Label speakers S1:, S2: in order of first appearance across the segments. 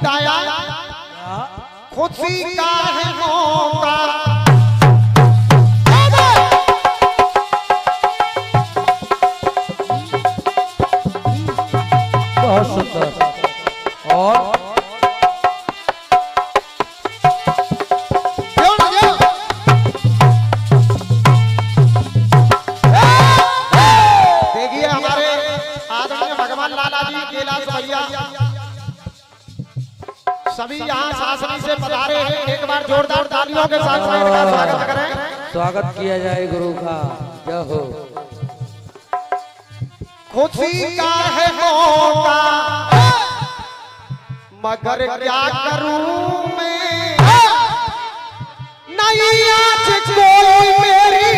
S1: गीत आया खुशी का है मौका।
S2: बहुत सुंदर। और
S1: देखिए हमारे आदरणीय भगवान लाला जी कैलाश भैया सभी यहाँ शासनी से पधारे हैं। एक बार जोरदार तालियों के साथ इनका स्वागत करें।
S2: स्वागत किया जाए गुरु का। जय हो।
S1: खुशी का है मौका मगर क्या करूं मैं, नहीं आज कोई मेरी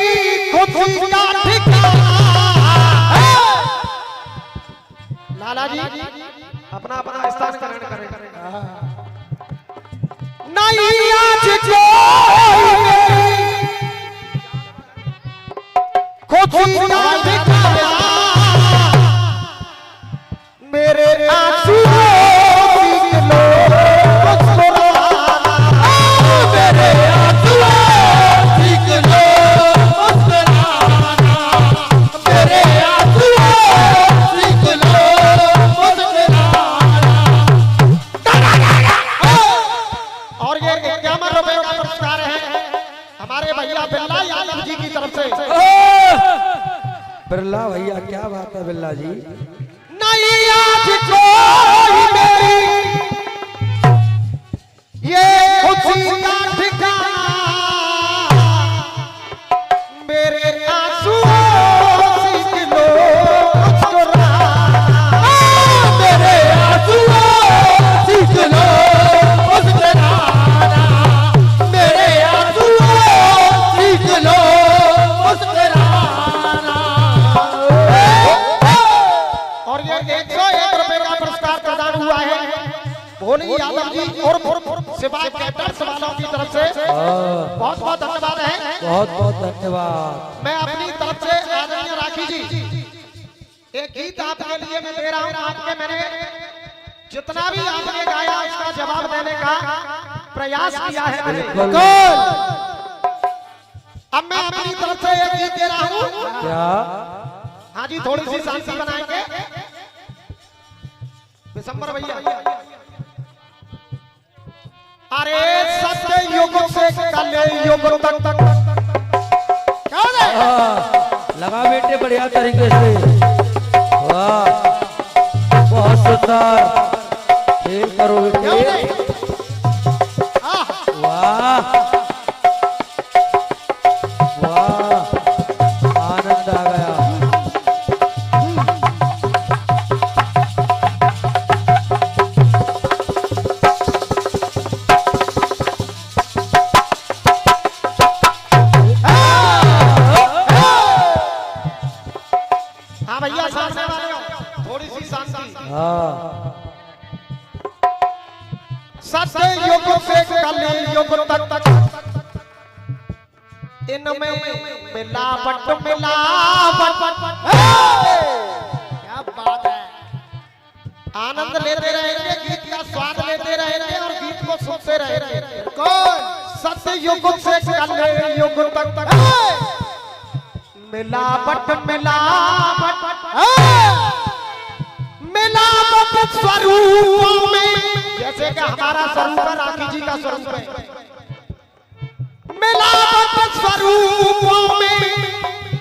S1: खुशी का ठिकाना। लाला जी अपना अपना स्थान ग्रहण करें। नहीं आज कोई मेरी खुशी का ठिकाना, मेरे आंसू सीख लो मुस्कुराना, मेरे आंसू सीख लो मुस्कुराना, मेरे आंसू सीख लो मुस्कुराना। और ये 51 रुपए का पुरस्कार है हमारे भैया बिल्ला यादव जी की तरफ से।
S2: बिरला भैया, क्या बात है बिरला जी।
S1: नहीं आज कोई मेरी ये खुशी का ठिकाना, मेरे आंसू सीख लो मुस्कुराना, मेरे आंसू सीख लो मुस्कुराना, मेरे आंसू सीख लो मुस्कुराना। और ये 101 रुपए का पुरस्कार प्रदान हुआ है भोली यादव जी और सिवाय कैप्टन वालों की तरफ से। बहुत बहुत धन्यवाद है।
S2: बहुत बहुत धन्यवाद।
S1: मैं अपनी तरफ से आदरणीय राखी जी एक गीत आपके लिए मैं दे रहा हूँ। आपके मैंने जितना भी आपने गाया उसका जवाब देने का प्रयास किया है मैंने। अब मैं अपनी तरफ से एक गीत दे रहा हूँ।
S2: क्या?
S1: हाँ जी, थोड़ी सी शांति बनाएंगे दिसंबर भैया। अरे सत्य युग से कल युग तक
S2: लगा बेटे बढ़िया तरीके से। वाह, बहुत सुंदर खेल करो बेटे। वाह वाह, आनंद आ गया।
S1: हाँ भैया, सामने वाले थोड़ी सी शांति।
S2: हाँ,
S1: सत्य युग से कल युग तक इनमें मिलावट मिलावट। क्या बात है। आनंद लेते रहेंगे, गीत का स्वाद लेते रहेंगे और गीत को सुनते रहेंगे। सत्य युग से कल युग तक मिलावट मिलावट मिलावट स्वरूपों में, जैसे कि हमारा स्वरूप राखी जी का स्वरूप है। मिलावट स्वरूपों में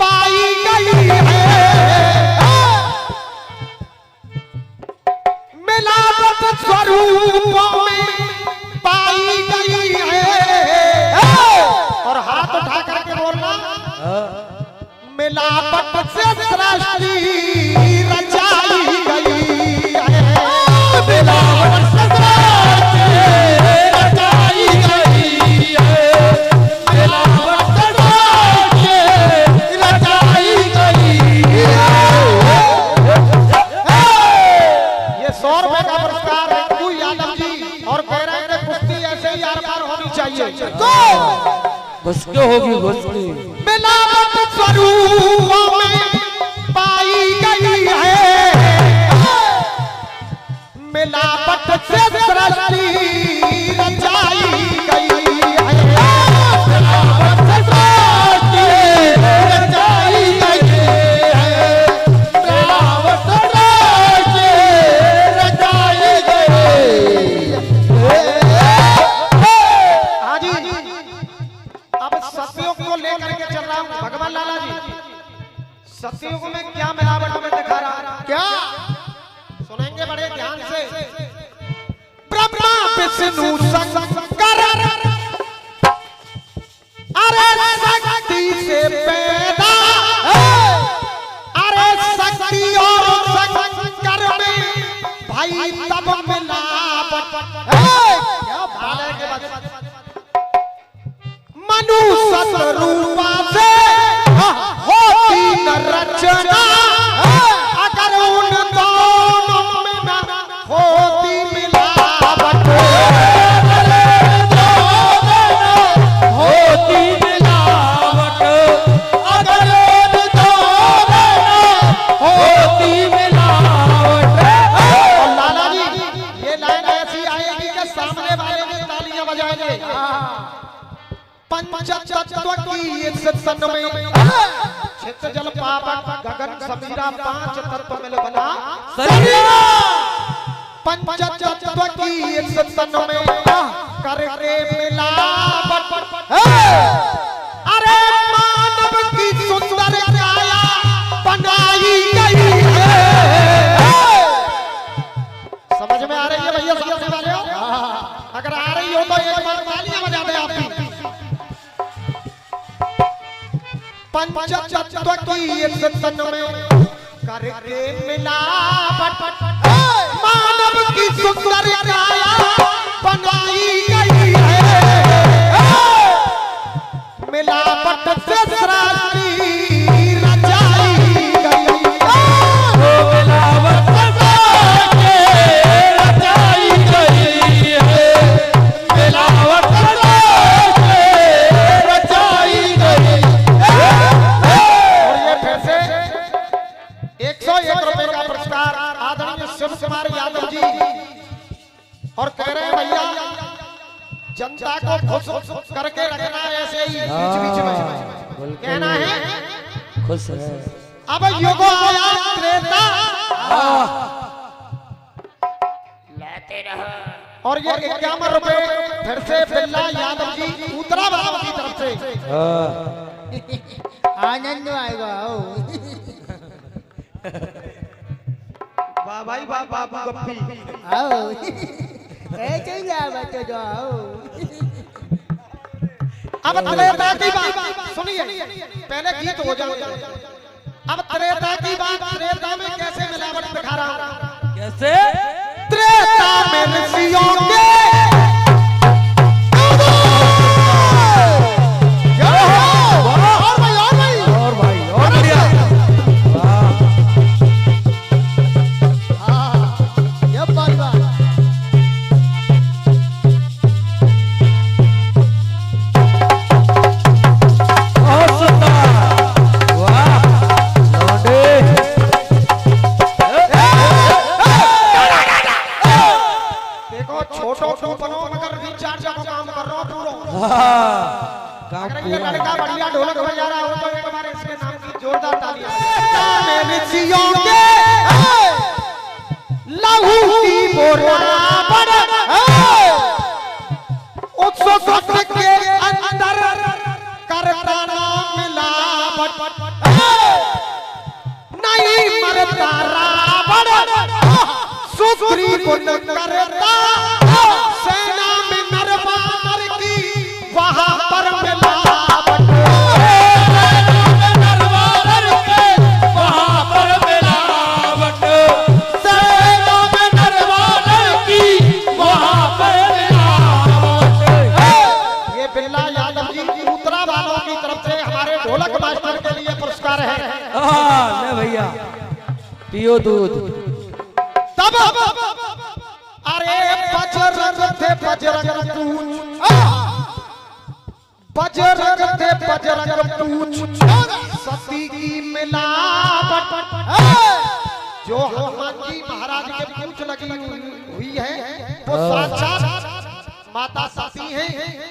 S1: पाई गई है, मिलावट स्वरूपों में पाई गई है। और हाथ उठा करके बोलना, मिलावट से सृष्टि रचाई गई है, मिलावट से सृष्टि रचाई गई है, मिलावट से सृष्टि रचाई गई है। ये 100 रुपए का पुरस्कार रिंकू यादव जी और कह रहे हैं कि कुश्ती ऐसे ही आर पार होनी चाहिए।
S2: घुसके होगी घुसकी।
S1: मिलावट स्वरूपों में पाई गई है, मिलावट से सृष्टि रचाई गई है।
S3: मिलावट से सृष्टि रचाई गई है। मिलावट से सृष्टि रचाई गई।
S1: हाँ जी, अब सत्युग को लेकर के चल रहा हूँ भगवान लाला जी। सत्युग में क्या मिलावट में दिखा रहा, क्या सुनेंगे बड़े ध्यान से। ब्रह्मा विष्णु शंकर अरे शक्ति से पैदा, अरे शक्ति और शंकर में भाई तब मिलावट। क्या बात है के बाद मनुष्य रूपा से होती न रचना, अगर उन दोनों में न होती मिलावट।
S3: होती मिलावट, अगर उन दोनों में होती मिलावट।
S1: और लाला जी ये लाइन ऐसी आएगी कि सामने वाले भी तालियां बजाएंगे। पंचतत्व की इस तन में चित्त जल पावक गगन समीरा पांच तत्व मिल बना
S3: शरीर।
S1: पंचतत्व की इस तन में करके मिलावट। अरे मानव की सुंदर काया बनाई गई है। समझ में आ रही है भैया, समझ में आ रही हो? अगर आ रही हो तो एक बार तालियां बजा दे आप भी। पंचतत्व की इस तन में करके मिलावट, मानव की सुंदर काया बनाई गई है। मिलावट से सृष्टि रचाई गई है।
S3: मिलावट से सृष्टि रचाई गई है। मिलावट से सृष्टि रचाई गई।
S1: और ये फिर से 101 रुपए का पुरस्कार आदरणीय शिव कुमार यादव जी। और कह रहे हैं भैया जनता को खुश करके रखना है, ऐसे ही बीच बीच में कहना है।
S2: खुश है।
S1: अब युग आया त्रेता और ये 51 रुपए फिर से बिल्ला यादव जी उत्तरा बाबा की तरफ से।
S2: हाँ।
S3: आनंद आएगा।
S1: वाह भाई वाह बाबू गप्पी।
S3: आओ ऐसे ही बच्चों जाओ।
S1: अब त्रेता की बात सुनिए, पहले गीत हो जाए। अब त्रेता की बात, त्रेता में कैसे मिलावट दिखा रहा हूं।
S2: कैसे?
S1: त्रेता में ऋषियों के
S2: और भाई और बढ़िया। वाह।
S3: ये बात
S2: बहुत सुंदर। वाह लौंडे।
S1: देखो छोटो तो बनो मगर रिचार्ज का काम कर रहा हूं पूरा।
S2: हाँ, काम
S1: अगर ये
S2: पूरा।
S1: लड़का बढ़िया ढोलक बजा रहा हो तो एक बार इसके नाम की जोरदार तालियां। में ऋषियों के लहू की बराबर उत्सव के अंदर करता ना मिलावट। नहीं मरता रावण सुग्रीव न करता सेना में नरवानर की वहां पर मिलावट।
S3: नरवानर के वहां पर मिलावट। सेना में नरवानर की वहां पर मिलावट।
S1: ये बिल्ला यादव जी उत्तरा वालों की तरफ से हमारे ढोलक मास्टर के लिए पुरस्कार है।
S2: हाँ, ले भैया पियो दूध।
S1: तब अरे बजरंग थे बजरंग पूछ, बजरंग थे बजरंग पूछ, सती की मिलावट। जो हनुमान जी महाराज के पूंछ लगी हुई है वो साक्षात माता सती है।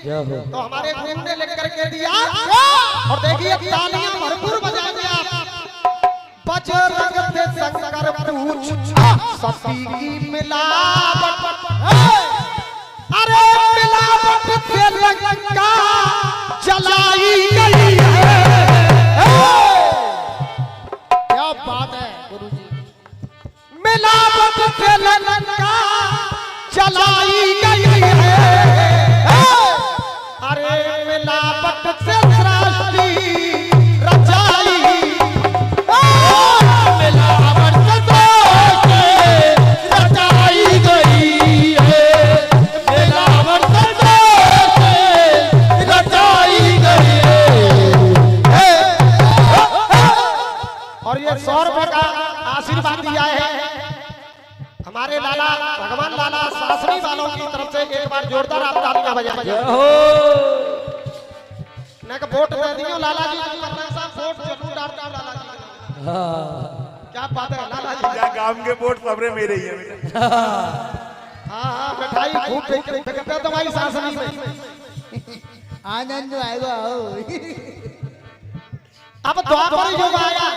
S2: जय हो।
S1: तो हमारे गुरु ने लिख करके दिया और देखिए तालियां भरपूर बजाएंगे आप। बजरंग से शंकर पूछ सती की मिलावट, अरे मिलावट से लंका जलाई गई है।
S3: क्या बात है गुरुजी।
S1: मिलावट से लंका जलाई गई है। अरे मिलावट से सृष्टि रचाई,
S3: मिलावट से रचाई गई है। मिलावट से रचाई गई है।
S1: और ये 100 रुपए का आशीर्वाद दिया है हमारे लाला भगवान लाला शासनी वालों की तरफ से। एक बार जोरदार आप तालियां बजाएं।
S2: जय हो।
S1: मैं का वोट दे दियो लाला जी को, करना साहब वोट जरूर डालता लाला जी।
S2: हाँ।
S1: क्या बात है लाला जी।
S4: क्या गांव के वोट सबरे मेरे ही है बेटा।
S1: हाँ मिठाई खूब फेंकते हैं तुम्हारी शासनी में।
S3: आनंद आएगा।
S1: अब द्वापर युग आया।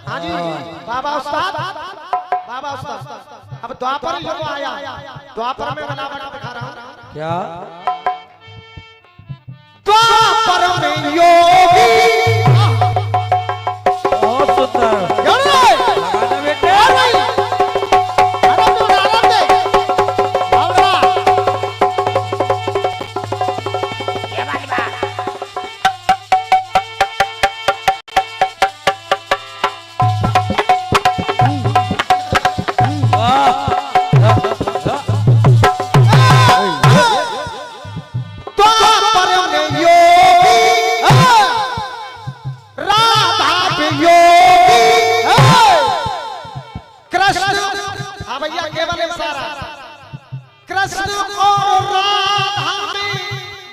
S1: हाँ जी बाबा उस्ताद, बाबा उस्ताद। अब द्वापर युग आया, द्वापर में मिलावट दिखा रहा हूँ।
S2: क्या?
S1: द्वापर में योगी
S2: बहुत सुंदर लगाना बेटे। कृष्ण और राधा में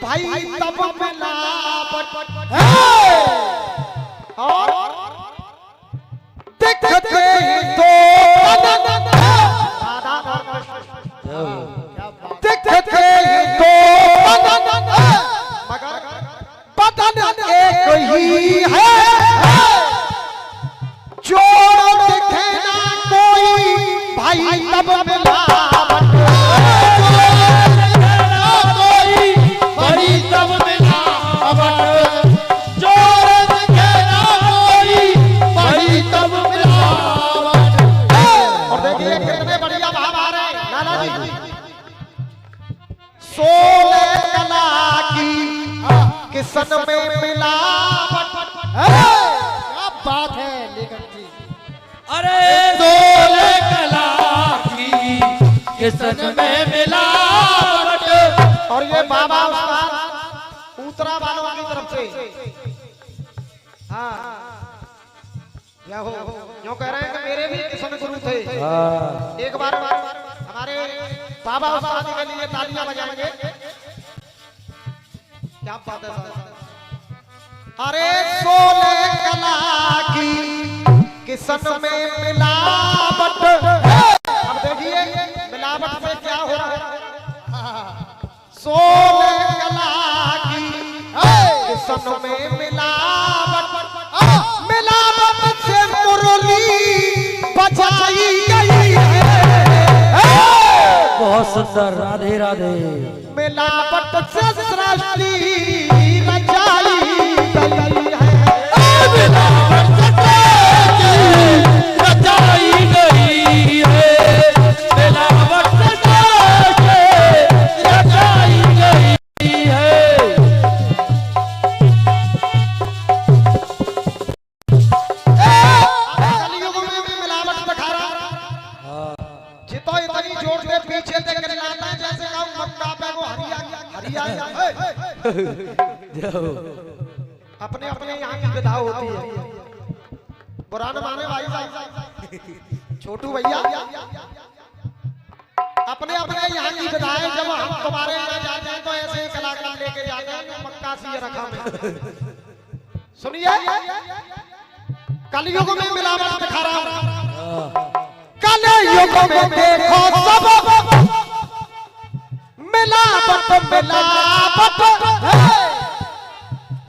S2: भाई तब मिलावट है। और दिखते दो राधा और कृष्ण, दिखते दो मगर बदन एक ही है। जोड़ दिखे ना कोई भाई तब मिलावट,
S3: बड़ी तब मिलावट। जोर दिखे ना कोई, बड़ी तब मिलावट।
S1: और देखिए कितने बढ़िया भाव आ रहे हैं लाला जी। 16 कला की किसन में मिलावट,
S3: क्या बात है लेखक जी।
S2: अरे
S3: 16 कला की किसन में मिलावट।
S1: और ये बाबा उस्ताद ऊतरा वालों की तरफ से। हाँ या हो जो कह रहे हैं कि मेरे भी किसन गुरु थे।
S2: हाँ।
S1: एक बार हमारे बाबा उस्ताद के लिए तालियां बजाएंगे। क्या बात है साहब। अरे 16 कला की किसन में मिलावट। अब देखिए मिलावट से क्या हो रहा है। 16 कला की किसन में मिलावट, मिलावट से मुरली बजाई गई है।
S2: बहुत सुंदर। राधे राधे।
S1: मिलावट से सृष्टि रचाई गई है।
S3: मिलावट से रचाई गई है। मिलावट से रचाई गई है।
S1: कलयुग में भी मिलावट दिखा रहा। जितो इतनी जोर से पीछे देख कर लाता है जैसे गाँव मक्का पे वो हरिया
S2: जय हो।
S1: अपने अपने यहाँ की विधा होती है। पुराने माने भाई साहब छोटू भैया अपने अपने यहाँ की विधाएं जब हम तुम्हारे यहाँ जाते हैं तो ऐसे ही कलाकार लेके जाते हैं जो मक्का सी रखा में। सुनिए कलयुग में मिलावट दिखा रहा हूं। कल युग में देखो सब मिलावट मिलावट,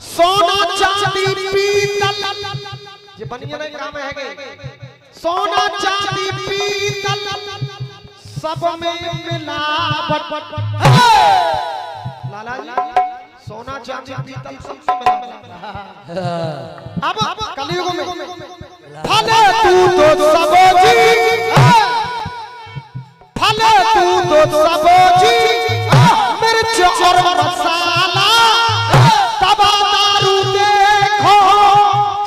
S1: सोना चांदी पीतल, ये बनिया नहीं काम है गे। सोना चांदी पीतल सब में मिलावट। लाला जी सोना चांदी पीतल सब में मिलावट। अब कलयुग में भले तू तो सबोजी, भले तू तो सबोजी, मिर्च और मसाला, तबा दारू देखो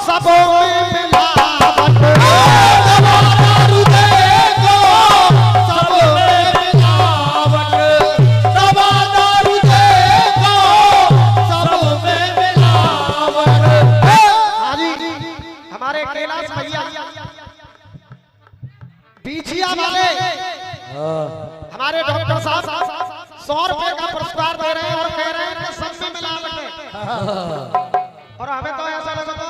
S1: सब में मिलावट। तबा दारू देखो सब में मिलावट, तबा दारू देखो सब में मिलावट। हाजी हमारे कैलाश भैया बीजिया वाले हमारे डॉक्टर साहब 100 रुपए का पुरस्कार दे रहे हैं और कह रहे हैं कि सब में मिलावट है। और हमें तो ऐसा लगा तो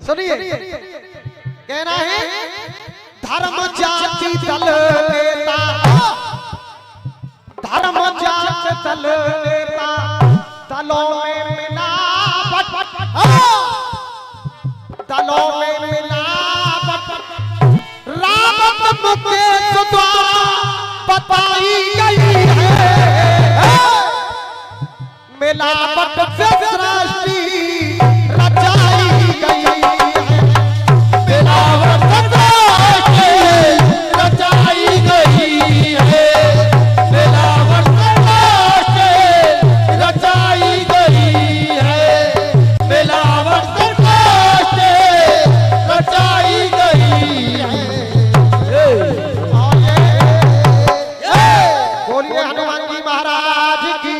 S1: सुनिए कहना है धर्म जाति दल नेता, धर्म जाति दल नेता, दलों में मिलावट, दलों में मिलावट। रावत मुकेश द्वारा बताई गई है, मिलावट से सृष्टि रचाई गई है। मिलावट से रचाई गई है, मिलावट से रचाई गई है, मिलावट से रचाई गई है। बोलिए हनुमान जी महाराज की।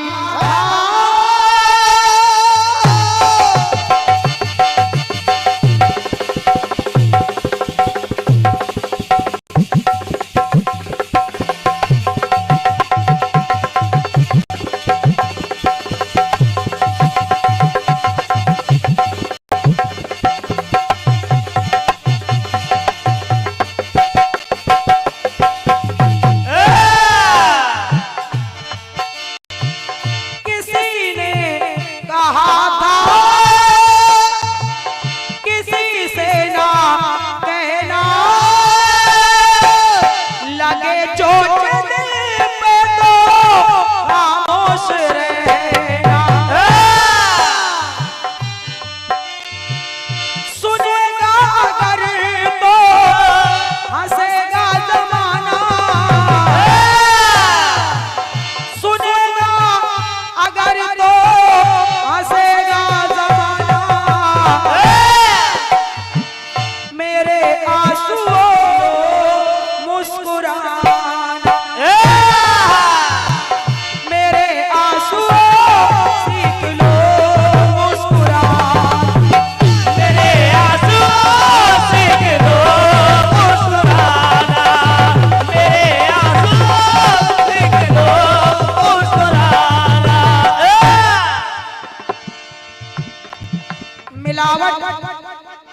S1: मिलावट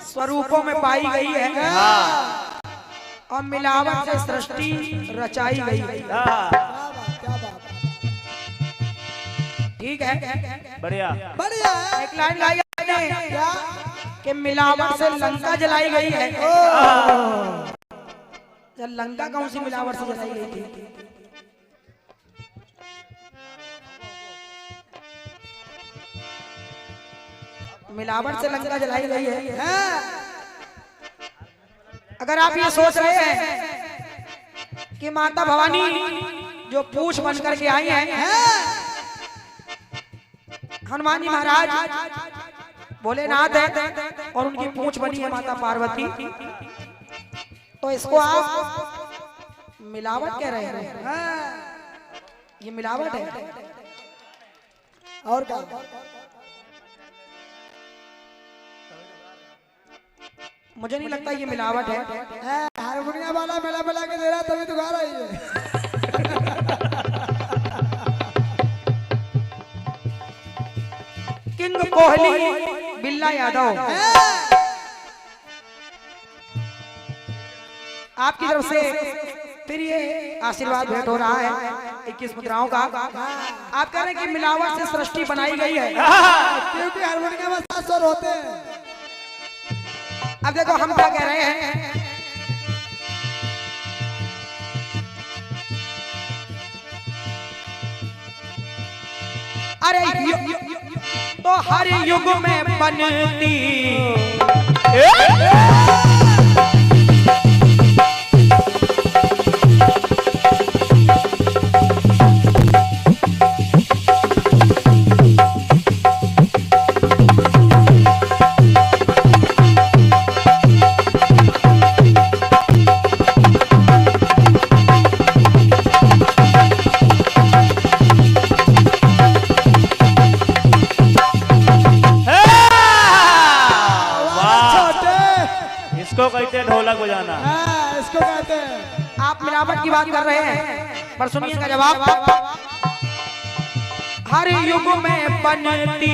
S1: स्वरूपों में पाई गई है और मिलावट से सृष्टि रचाई गई है। ठीक है,
S3: बढ़िया
S1: बढ़िया। एक लाइन गाई आपने कि मिलावट से लंका जलाई गई है। लंका कौन सी मिलावट से जलाई गई थी? मिलावट से लंका जलाई गई है। अगर आप ये सोच रहे हैं कि माता भवानी जो पूछ बन करके आई हैं, हनुमान जी महाराज भोलेनाथ है और उनकी पूछ बनी है माता पार्वती, तो इसको आप मिलावट कह रहे हैं। ये मिलावट है और क्या? मुझे नहीं लगता ये मिलावट है। हारमोनियम वाला मिला मिला के दे रहा तभी तो गा रही है। किंग कोहली बिल्ला यादव आपकी तरफ से फिर ये आशीर्वाद भेंट हो रहा है 21 मुद्राओं का। आप कह रहे हैं कि मिलावट से सृष्टि बनाई गई है,
S5: क्योंकि हारमोनियम में 7 स्वर होते हैं।
S1: अब देखो हम क्या कह रहे हैं, अरे तो हर युग में बनती
S4: इसको कहते हैं ढोलक बजाना।
S5: हाँ, इसको कहते हैं।
S1: आप मिलावट की बात कर रहे हैं, पर सुनिए इसका जवाब। हर युग में बनती,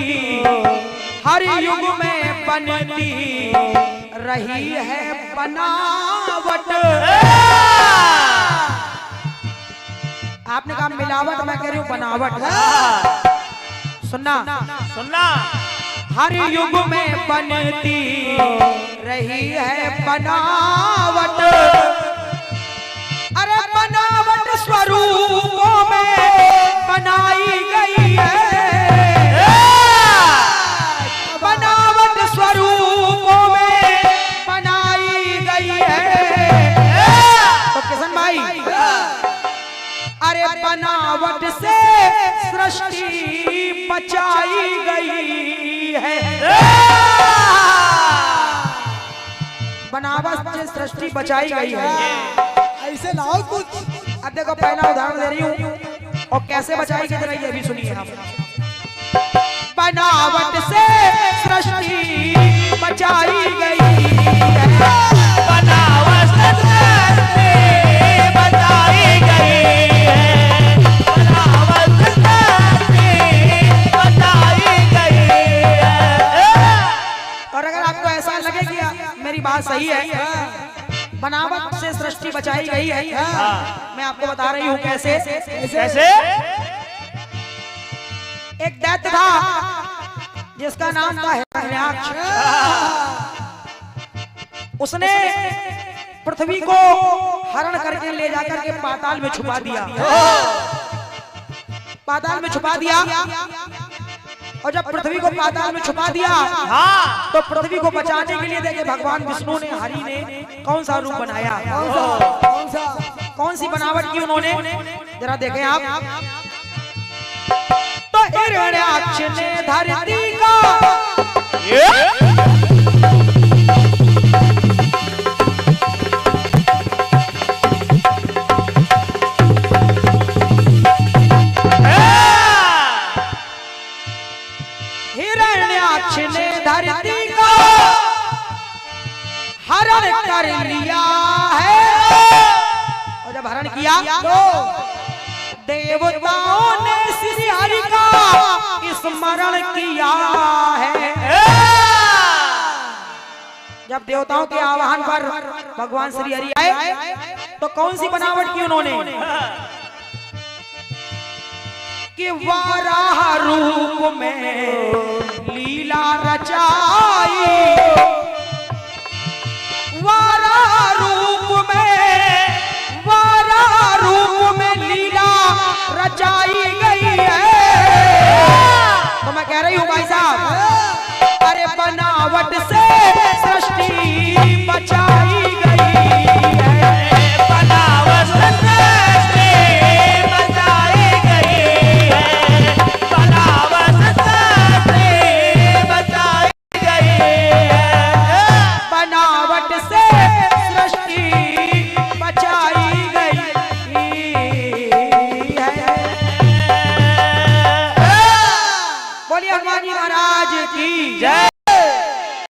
S1: हर युग में बनती रही है बनावट। आपने कहा मिलावट, मैं कह रही हूँ बनावट। सुनना
S4: सुनना,
S1: हर युग में बनती रही है बनावट। अरे बनावट स्वरूपों में बनाई गई है, बनावट स्वरूपों में बनाई गई है। तो किशन भाई, अरे बनावट से सृष्टि बचाई गई है, बनावट से सृष्टि बचाई गई है।
S5: ऐसे लाओ कुछ।
S1: अब देखो पहला उदाहरण दे रही हूँ, और कैसे बचाई गई रही है अभी सुनिए आप। बनावट से सृष्टि बचाई गई है, बनावट से सृष्टि बचाई गई है, बनावट से सृष्टि बचाई गई है। और अगर आपको ऐसा लगे कि मेरी बात सही है, बनावट से सृष्टि बचाई गई है, मैं आपको बता रही हूँ कैसे।
S4: कैसे?
S1: एक दैत्य था जिसका नाम था हिरण्याक्ष। उसने पृथ्वी को हरण करके ले जाकर के पाताल में छुपा दिया, पाताल में छुपा दिया। और जब पृथ्वी को पाताल में छुपा दिया, तो पृथ्वी को बचाने के लिए देखे भगवान विष्णु ने, हरि ने कौन सा रूप बनाया,
S5: कौन सा?
S1: कौन सी बनावट की उन्होंने, जरा देखें आप। तो हिरण्याक्ष ने धरती का हिरण्याक्ष ने धरती का हरण कर लिया है। और जब हरण किया तो देवताओं ने श्री हरि का स्मरण किया है। जब देवताओं के आह्वान पर भगवान श्री हरि आए, तो कौन सी बनावट की उन्होंने, कि वाराह रूप में लीला रचाई, वाराह रूप में, वाराह रूप में लीला रचाई गई है। तो मैं कह रही हूँ भाई साहब, अरे बनावट से सृष्टि